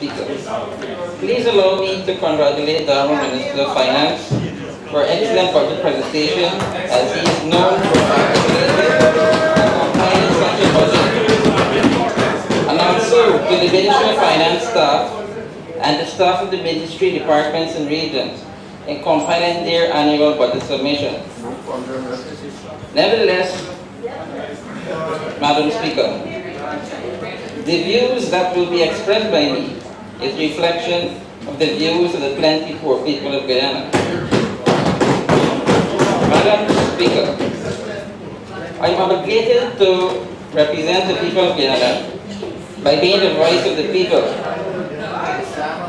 Speaker. Please allow me to congratulate the Honourable Minister of Finance for excellent budget presentation, as he is known for articulating and compiling such a budget. And also to the Ministry of Finance staff and the staff of the ministry, departments and regions in compiling their annual budget submission. Nevertheless, Madam Speaker, the views that will be expressed by me is reflection of the views of the plenty poor people of Guyana. Madam Speaker, I am obligated to represent the people of Guyana by being the voice of the people.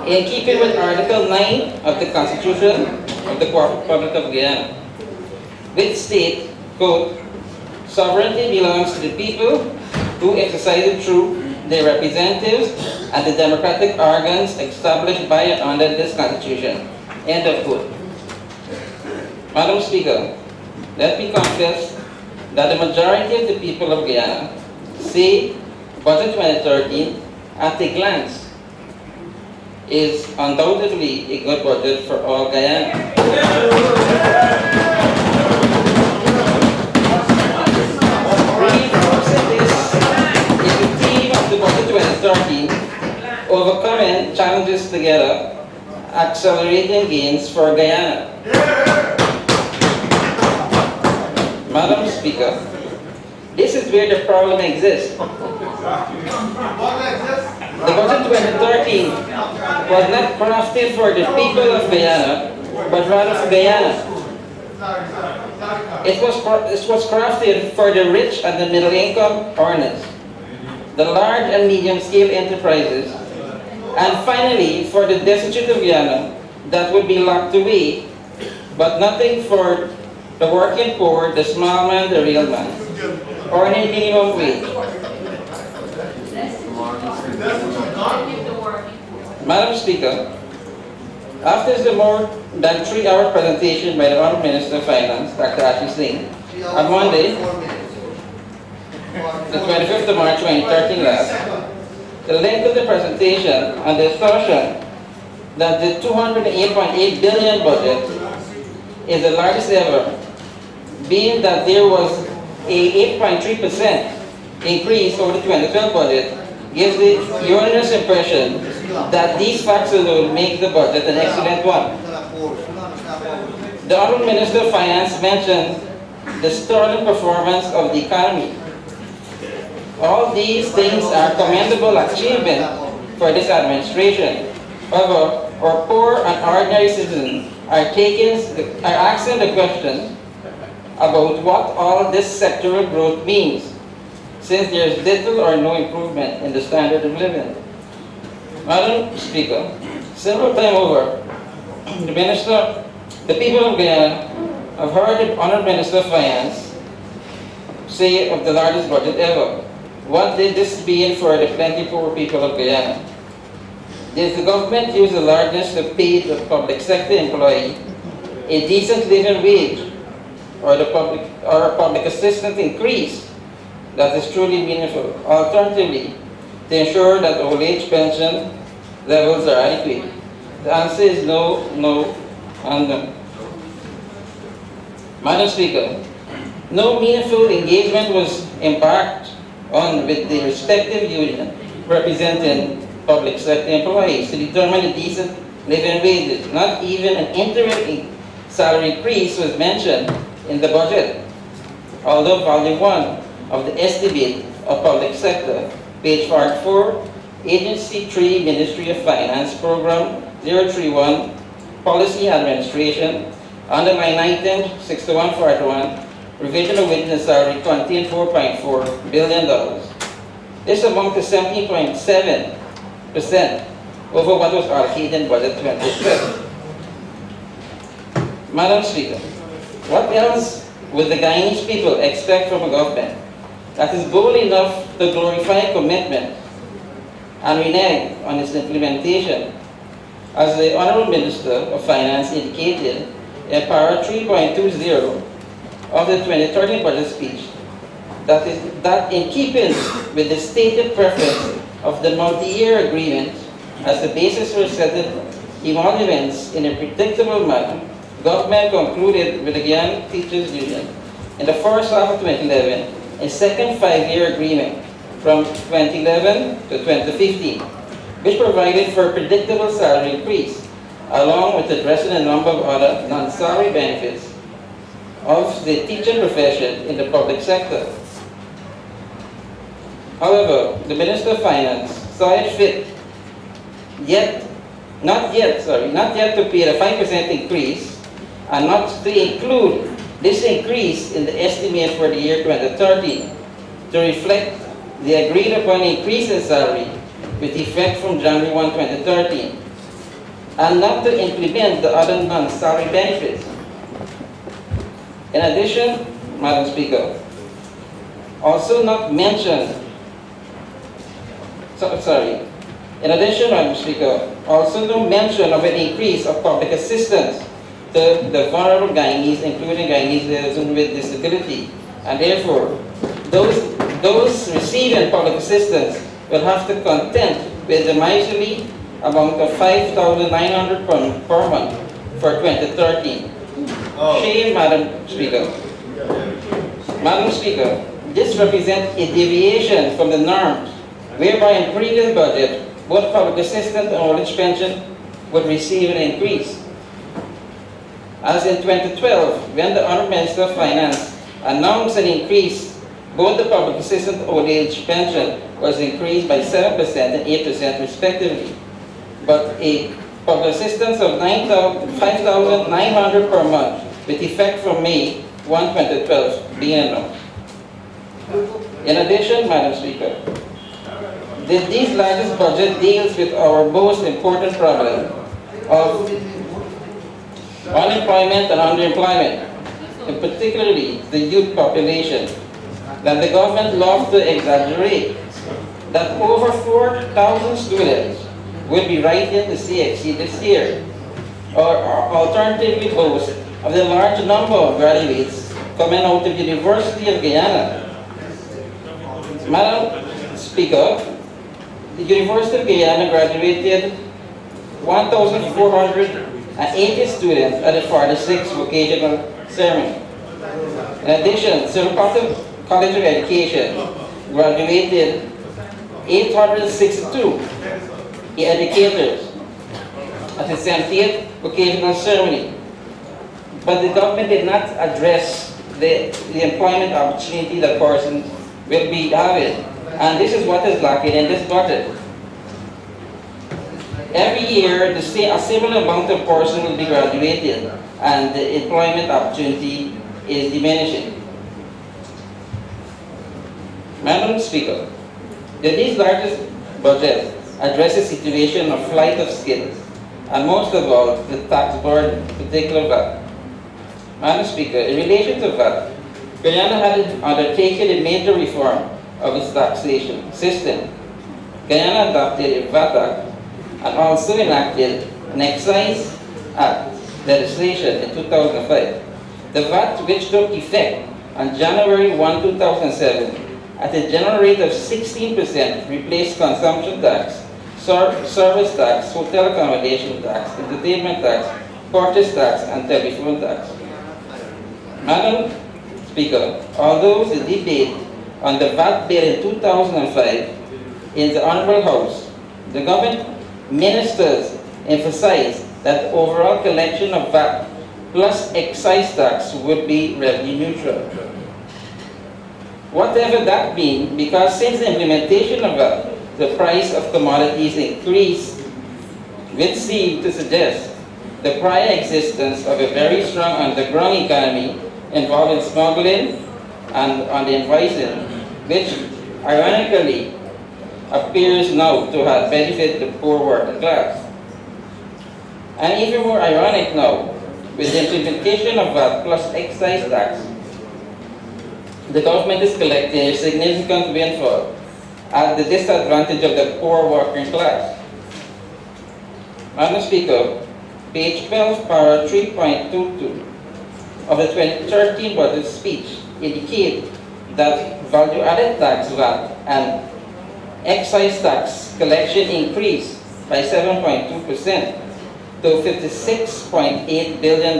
In keeping with Article 9 of the Constitution of the Republic of Guyana, which states, quote, "Sovereignty belongs to the people who exercise it through their representatives and the democratic organs established by and under this Constitution." End of quote. Madam Speaker, let me confess that the majority of the people of Guyana say Budget 2013 at a glance is undoubtedly a good budget for all Guyana. Reinforcing this is the theme of the Budget 2013, overcoming challenges together, accelerating gains for Guyana. Madam Speaker, this is where the problem exists. The Budget 2013 was not crafted for the people of Guyana, but rather for Guyana. It was crafted for the rich and the middle income earners, the large and medium scale enterprises, and finally for the destitute of Guyana that would be locked away, but nothing for the working poor, the small man, the real man, earning minimum wage. Madam Speaker, after the more than 3-hour presentation by the Honourable Minister of Finance, Dr. Ashley Singh, on Monday, the 25th of March 2013 last, the length of the presentation and the assertion that the 208.8 billion budget is the largest ever, being that there was a 8.3% increase over the 2012 budget, gives the erroneous impression that these facts alone make the budget an excellent one. The Honourable Minister of Finance mentioned the sterling performance of the economy. All these things are commendable achievements for this administration. However, our poor and ordinary citizens are asking the question about what all this sectoral growth means, since there is little or no improvement in the standard of living. Madam Speaker, several times over, the people of Guyana have heard the Honourable Minister of Finance say of the largest budget ever. What did this mean for the plenty poor people of Guyana? Did the government use the largesse to pay the public sector employee a decent living wage, or a public assistance increase that is truly meaningful? Alternatively, to ensure that old age pension levels are adequate? The answer is no, no, and no. Madam Speaker, no meaningful engagement was embarked on with the respective union representing public sector employees to determine a decent living wages. Not even an interim salary increase was mentioned in the budget. Although Volume 1 of the Estimate of Public Sector, page 44, Agency 3, Ministry of Finance, Program 031, Policy Administration, underline item 6141, revision of wages and salary contained $4.4 billion. This amounts to 17.7% over what was allocated in Budget 2012. Madam Speaker, what else would the Guyanese people expect from a government that is bold enough to glorify commitment and renege on its implementation? As the Honourable Minister of Finance indicated in Para 3.20 of the 2013 budget speech, that in keeping with the stated preference of the multi-year agreement as the basis for setting emoluments in a predictable manner, government concluded with the Guyana Teachers Union in the first half of 2011 a second five-year agreement from 2011 to 2015, which provided for a predictable salary increase, along with addressing a number of other non-salary benefits of the teaching profession in the public sector. However, the Minister of Finance saw it fit not yet to pay the 5% increase and not to include this increase in the estimate for the year 2013 to reflect the agreed upon increase in salary with effect from January 1, 2013, and not to implement the other non-salary benefits. In addition, Madam Speaker, also not mentioned, in addition, Madam Speaker, also no mention of an increase of public assistance to the vulnerable Guyanese, including Guyanese living with disability, and therefore, those receiving public assistance will have to contend with the miserly amount of 5,900 per month for 2013. Shame, Madam Speaker. Madam Speaker, this represents a deviation from the norms whereby in previous budget, both public assistance and old age pension would receive an increase. As in 2012, when the Honourable Minister of Finance announced an increase, both the public assistance and old age pension was increased by 7% and 8% respectively. But a public assistance of 5,900 per month with effect from May 1, 2012 being announced. In addition, Madam Speaker, these largest budget deals with our most important problem of unemployment and underemployment, and particularly the youth population, that the government loves to exaggerate that over 4,000 students will be writing the CXC this year, or alternatively boast of the large number of graduates coming out of the University of Guyana. Madam Speaker, the University of Guyana graduated 1,480 students at the 46th vocational ceremony. In addition, Silvapata College of Education graduated 862 educators at the 70th vocational ceremony. But the government did not address the employment opportunity that persons will be having. And this is what is lacking in this budget. Every year, a similar amount of persons will be graduating, and the employment opportunity is diminishing. Madam Speaker, these largest budget addresses the situation of flight of skills, and most of all, the tax burden, particular VAT. Madam Speaker, in relation to VAT, Guyana had undertaken a major reform of its taxation system. Guyana adopted a VAT Act and also enacted an Excise Act legislation in 2005. The VAT, which took effect on January 1, 2007, at a general rate of 16%, replaced consumption tax, service tax, hotel accommodation tax, entertainment tax, purchase tax, and telephone tax. Madam Speaker, although the debate on the VAT bill in 2005 in the Honourable House, the government ministers emphasized that the overall collection of VAT plus excise tax would be revenue neutral. Whatever that means, because since the implementation of VAT, the price of commodities increased, which seemed to suggest the prior existence of a very strong underground economy involving smuggling and on the invoicing, which ironically appears now to have benefited the poor working class. And even more ironic now, with the implementation of VAT plus excise tax, the government is collecting a significant windfall at the disadvantage of the poor working class. Madam Speaker, page 12, para 3.22 of the 2013 budget speech indicate that value-added tax VAT and excise tax collection increased by 7.2% to $56.8 billion.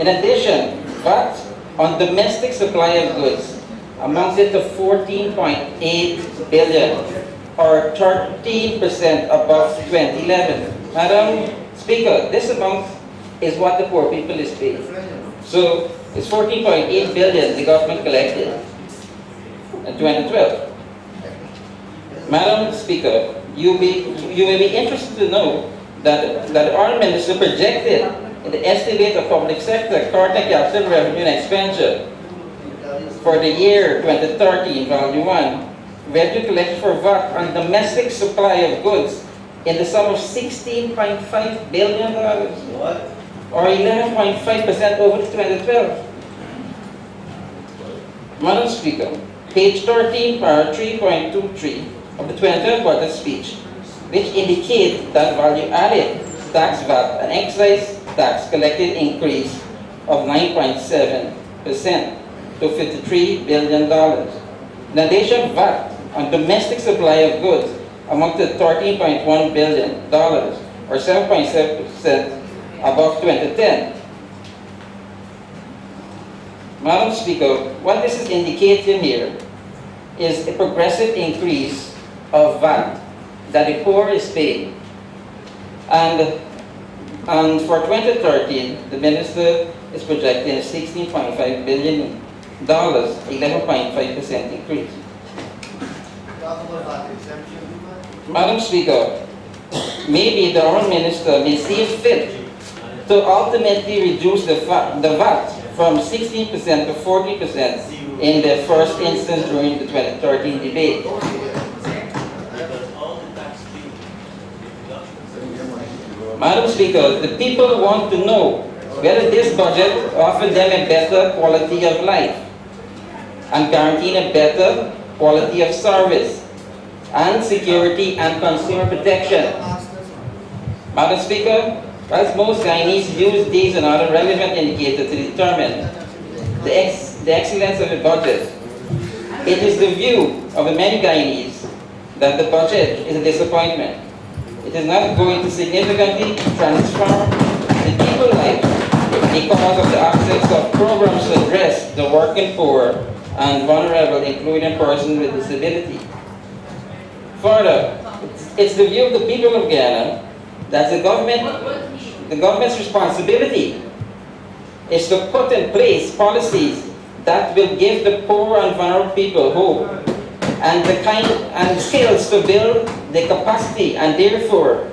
In addition, VAT on domestic supply of goods amounted to 14.8 billion, or 13% above 2011. Madam Speaker, this amount is what the poor people is paying. So it's 14.8 billion the government collected in 2012. Madam Speaker, you may be interested to know that our minister projected in the estimate of public sector current and capital revenue and expenditure for the year 2013, Value 1, revenue collected for VAT on domestic supply of goods in the sum of $16.5 billion, or 11.5% over 2012. Madam Speaker, page 13, para 3.23 of the 2012 budget speech, which indicate that value-added tax VAT and excise tax collected increase of 9.7% to $53 billion. In addition, VAT on domestic supply of goods amounted to $13.1 billion, or 7.7% above 2010. Madam Speaker, what this is indicating here is a progressive increase of VAT that the poor is paying. And for 2013, the minister is projecting $16.5 billion, 11.5% increase. Madam Speaker, maybe the honourable minister may see fit to ultimately reduce the VAT from 16% to 40% in the first instance during the 2013 debate. Madam Speaker, the people want to know whether this budget offers them a better quality of life and guaranteeing a better quality of service and security and consumer protection. Madam Speaker, as most Guyanese use these and other relevant indicators to determine the excellence of the budget, it is the view of the many Guyanese that the budget is a disappointment. It is not going to significantly transform the people's life because of the absence of programs to address the working poor and vulnerable, including persons with disability. Further, it's the view of the people of Guyana that the government's responsibility is to put in place policies that will give the poor and vulnerable people hope and the kind and skills to build the capacity, and therefore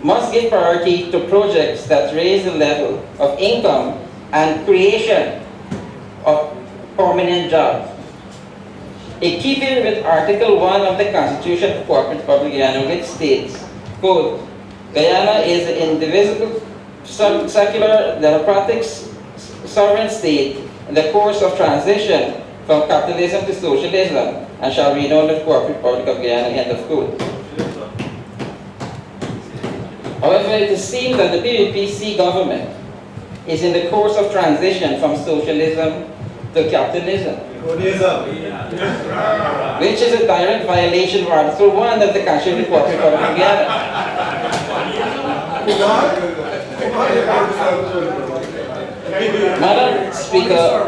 must give priority to projects that raise the level of income and creation of permanent jobs. In keeping with Article 1 of the Constitution of the Cooperative Republic of Guyana, which states, quote, Guyana is an indivisible, secular, democratic, sovereign state in the course of transition from capitalism to socialism, and shall be known as the Cooperative Republic of Guyana, end of quote. However, it is seen that the PPPC government is in the course of transition from socialism to capitalism, which is a direct violation of Article 1 of the Constitution of the Cooperative Republic of Guyana. Madam Speaker,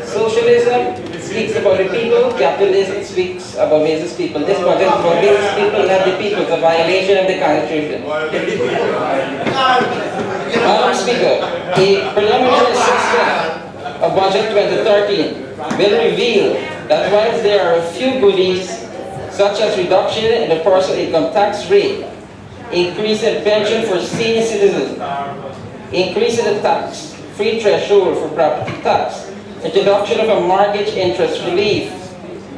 socialism speaks about the people, capitalism speaks about business people. This budget is about business people, not the people. It's a violation of the Constitution. Madam Speaker, a preliminary assessment of Budget 2013 will reveal that whilst there are a few goodies, such as reduction in the personal income tax rate, increase in pension for senior citizens, increase in the tax-free threshold for property tax, introduction of a mortgage interest relief,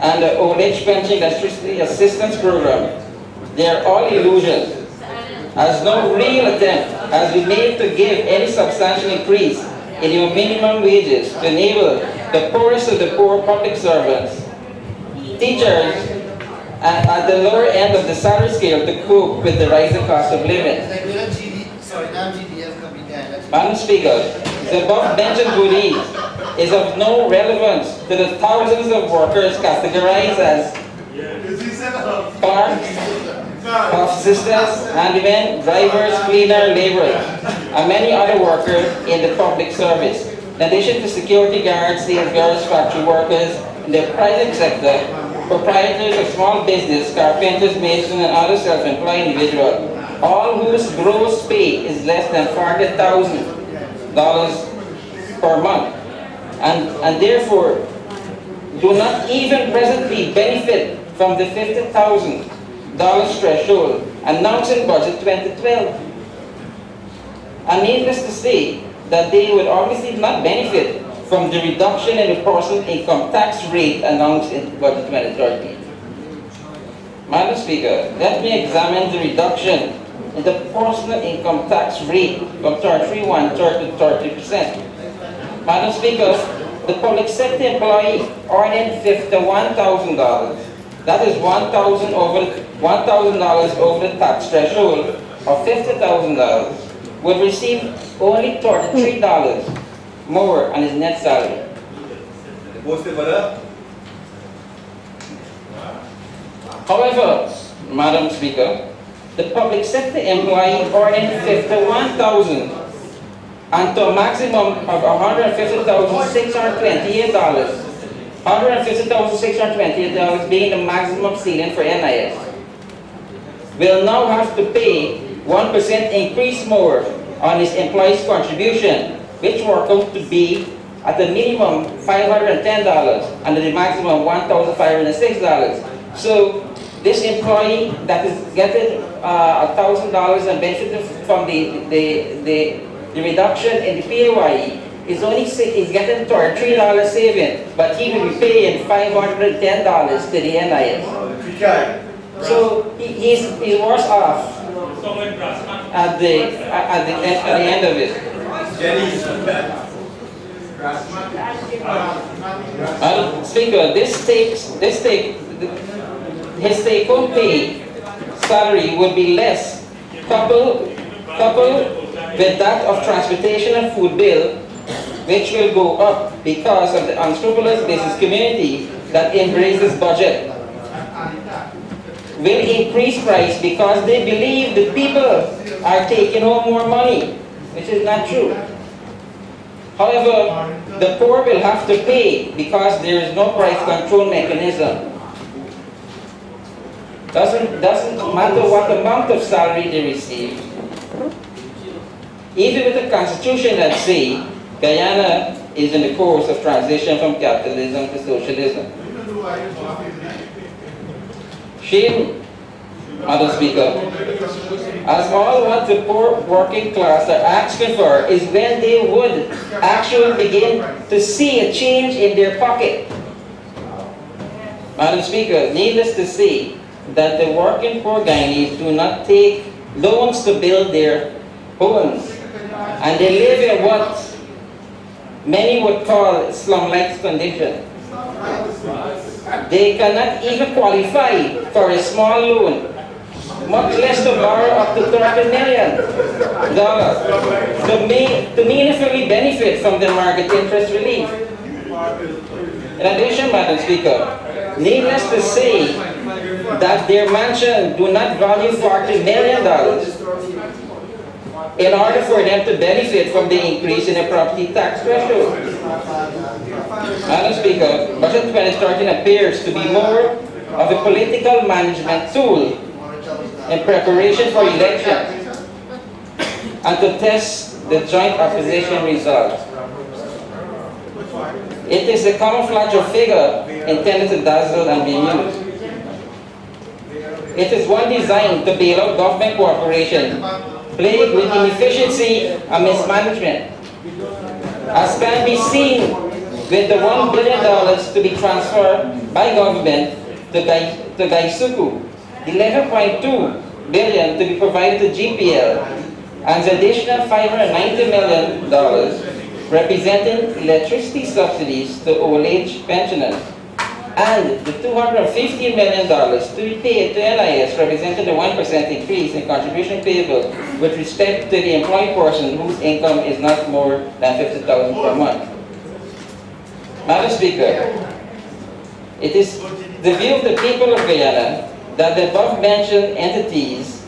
and the old age pension electricity assistance program, they are all illusions, as no real attempt has been made to give any substantial increase in your minimum wages to enable the poorest of the poor public servants, teachers, and at the lower end of the salary scale to cope with the rising cost of living. Madam Speaker, the above-mentioned goodies is of no relevance to the thousands of workers categorized as clerks, of sisters, handymen, drivers, cleaner, laborers, and many other workers in the public service. In addition to security guards, sales girls, factory workers in the private sector, proprietors of small business, carpenters, masons, and other self-employed individuals, all whose gross pay is less than $40,000 per month, and therefore do not even presently benefit from the $50,000 threshold announced in Budget 2012. And needless to say that they would obviously not benefit from the reduction in the personal income tax rate announced in Budget 2013. Madam Speaker, let me examine the reduction in the personal income tax rate from 33.1% to 30%. Madam Speaker, the public sector employee earning $51,000, that is $1,000 over the tax threshold of $50,000, will receive only $33 more on his net salary. However, Madam Speaker, the public sector employee earning $51,000 and to a maximum of $150,628, $150,628 being the maximum ceiling for NIS, will now have to pay 1% increase more on his employee's contribution, which work out to be at the minimum $510 and at the maximum $1,506. So this employee that is getting $1,000 and benefiting from the reduction in the PAYE is getting $3 saving, but he will be paying $510 to the NIS. So he's worse off at the end of it. Speaker, his take-home pay salary would be less, coupled with that of transportation and food bill, which will go up because of the unscrupulous business community that embraces budget, will increase price because they believe the people are taking home more money, which is not true. However, the poor will have to pay because there is no price control mechanism. Doesn't matter what amount of salary they receive. Even with the constitution that say Guyana is in the course of transition from capitalism to socialism. Shame, Madam Speaker, as all what the poor working class are asking for is when they would actually begin to see a change in their pocket. Madam Speaker, needless to say that the working poor Guyanese do not take loans to build their homes, and they live in what many would call slum-like condition. They cannot even qualify for a small loan, much less to borrow up to $30 million to meaningfully benefit from the market interest relief. In addition, Madam Speaker, needless to say that their mansion do not value $40 million in order for them to benefit from the increase in the property tax threshold. Madam Speaker, Budget 2013 appears to be more of a political management tool in preparation for elections and to test the joint opposition results. It is a camouflage of figure intended to dazzle and be used. It is one designed to bail out government cooperation, plagued with inefficiency and mismanagement, as can be seen with the $1 billion to be transferred by government to Gaisuku, $11.2 billion to be provided to GPL, and the additional $590 million representing electricity subsidies to old age pensioners, and the $250 million to be paid to NIS, representing the 1% increase in contribution payable with respect to the employed person whose income is not more than $50,000 per month. Madam Speaker, it is the view of the people of Guyana that the above-mentioned entities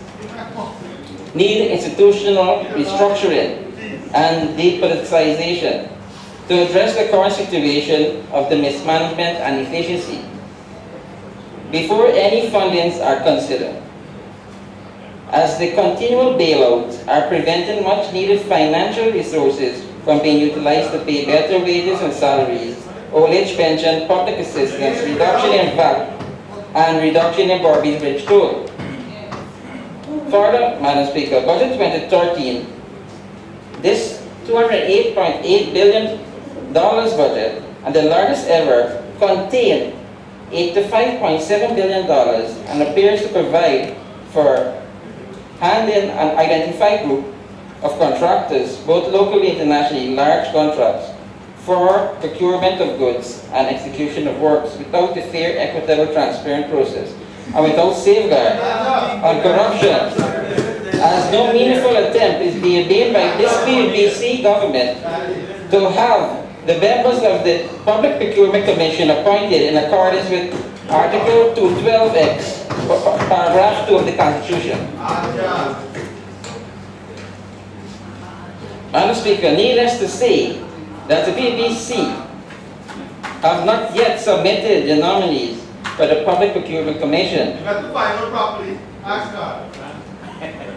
need institutional restructuring and depoliticization to address the current situation of the mismanagement and efficiency before any fundings are considered, as the continual bailouts are preventing much-needed financial resources from being utilized to pay better wages and salaries, old age pension, public assistance, reduction in VAT, and reduction in Barbie's Bridge toll. Further, Madam Speaker, Budget 2013, this $208.8 billion budget, and the largest ever, contained $85.7 billion and appears to provide for hand-in an identified group of contractors, both locally and internationally, large contracts, for procurement of goods and execution of works without a fair, equitable, transparent process, and without safeguard on corruption, as no meaningful attempt is being made by this PBC government to have the members of the Public Procurement Commission appointed in accordance with Article 212X, paragraph 2 of the Constitution. Madam Speaker, needless to say that the BBC have not yet submitted the nominees for the Public Procurement Commission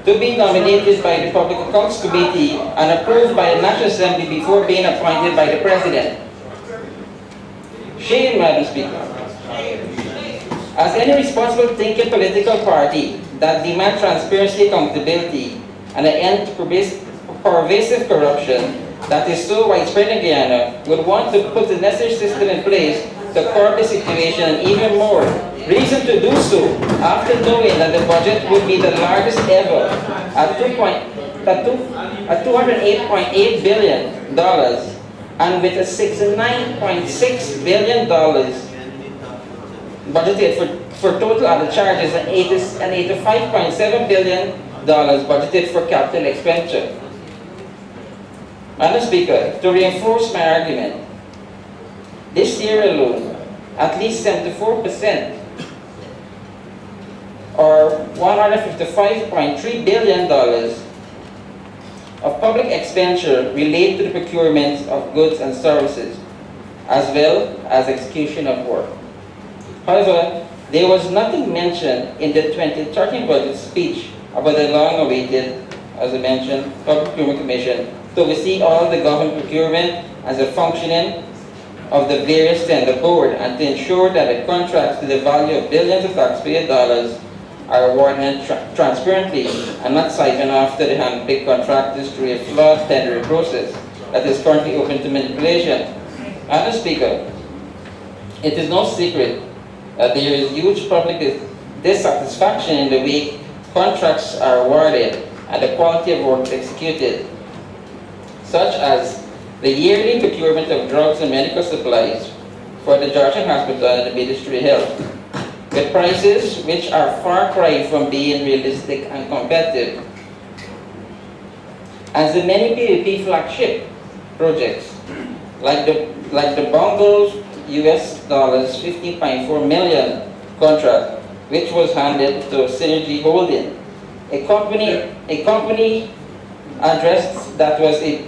to be nominated by the Public Accounts Committee and approved by the National Assembly before being appointed by the President. Shame, Madam Speaker. As any responsible thinking political party that demands transparency, accountability, and an end to pervasive corruption that is so widespread in Guyana would want to put the necessary system in place to curb the situation, and even more reason to do so after knowing that the budget would be the largest ever at $208.8 billion and with a $69.6 billion budgeted for total other charges and $85.7 billion budgeted for capital expenditure. Madam Speaker, to reinforce my argument, this year alone, at least 74% or $155.3 billion of public expenditure relate to the procurement of goods and services, as well as execution of work. However, there was nothing mentioned in the 2013 budget speech about the long-awaited, as I mentioned, Public Procurement Commission to oversee all the government procurement as a functioning of the various tender board and to ensure that the contracts to the value of billions of taxpayer dollars are awarded transparently and not siphoned off to the hand-picked contractors through a flawed tendering process that is currently open to manipulation. Madam Speaker, it is no secret that there is huge public dissatisfaction in the way contracts are awarded and the quality of work executed, such as the yearly procurement of drugs and medical supplies for the Georgian Hospital and the Ministry of Health, with prices which are far cry from being realistic and competitive. As the many PPP flagship projects, like the bungled US dollars 15.4 million contract, which was handed to Synergy Holding, a company addressed that was a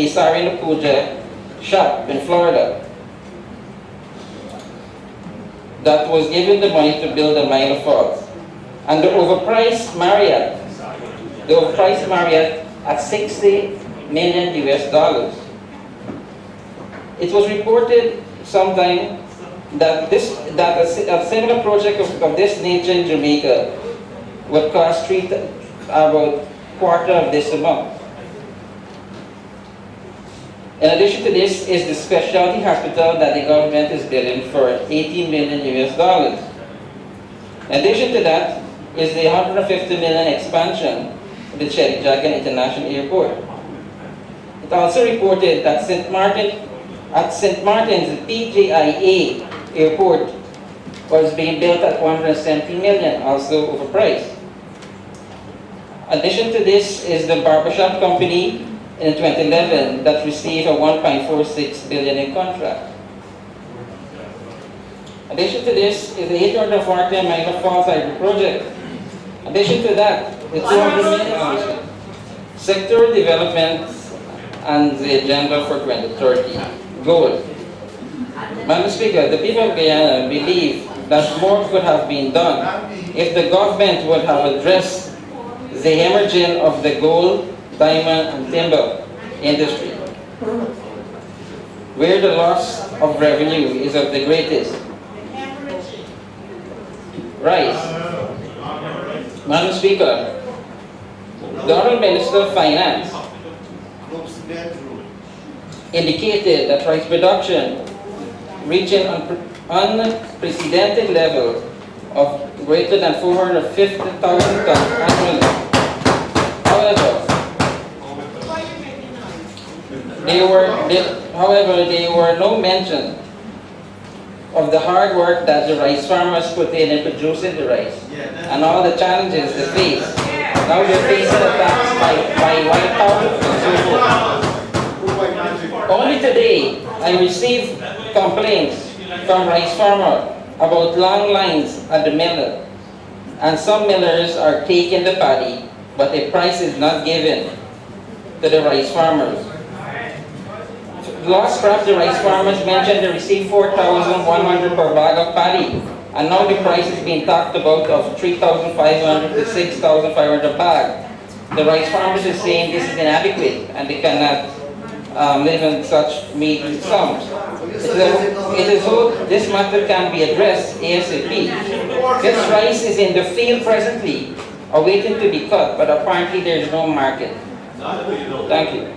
Sarin Puja shop in Florida that was given the money to build a mile of falls. And the overpriced Marriott at $60 million US. It was reported sometime that a similar project of this nature in Jamaica would cost about quarter of this amount. In addition to this is the specialty hospital that the government is building for $18 million US. In addition to that is the $150 million expansion of the Chedijagan International Airport. It also reported that St. Martin's, the PJIA airport was being built at $170 million, also overpriced. In addition to this is the barbershop company in 2011 that received a $1.46 billion in contract. Addition to this is the 840 minor falls hydro project. Addition to that, the 200 million sector development and the agenda for 2030 goal. Madam Speaker, the people of Guyana believe that more could have been done if the government would have addressed the hemorrhaging of the gold, diamond, and timber industry, where the loss of revenue is of the greatest. Rice. Madam Speaker, the Honourable Minister of Finance indicated that rice production reaching unprecedented level of greater than 450,000 tons annually. However, there were no mention of the hard work that the rice farmers put in producing the rice and all the challenges they face. Now they're facing attacks by whiteout and so forth. Only today, I received complaints from rice farmers about long lines at the miller, and some millers are taking the paddy, but a price is not given to the rice farmers. Last crop, the rice farmers mentioned they received 4,100 per bag of paddy, and now the price is being talked about of 3,500 to 6,500 a bag. The rice farmers are saying this is inadequate and they cannot live in such meager sums. It is hoped this matter can be addressed ASAP. This rice is in the field presently, awaiting to be cut, but apparently there is no market. Thank you.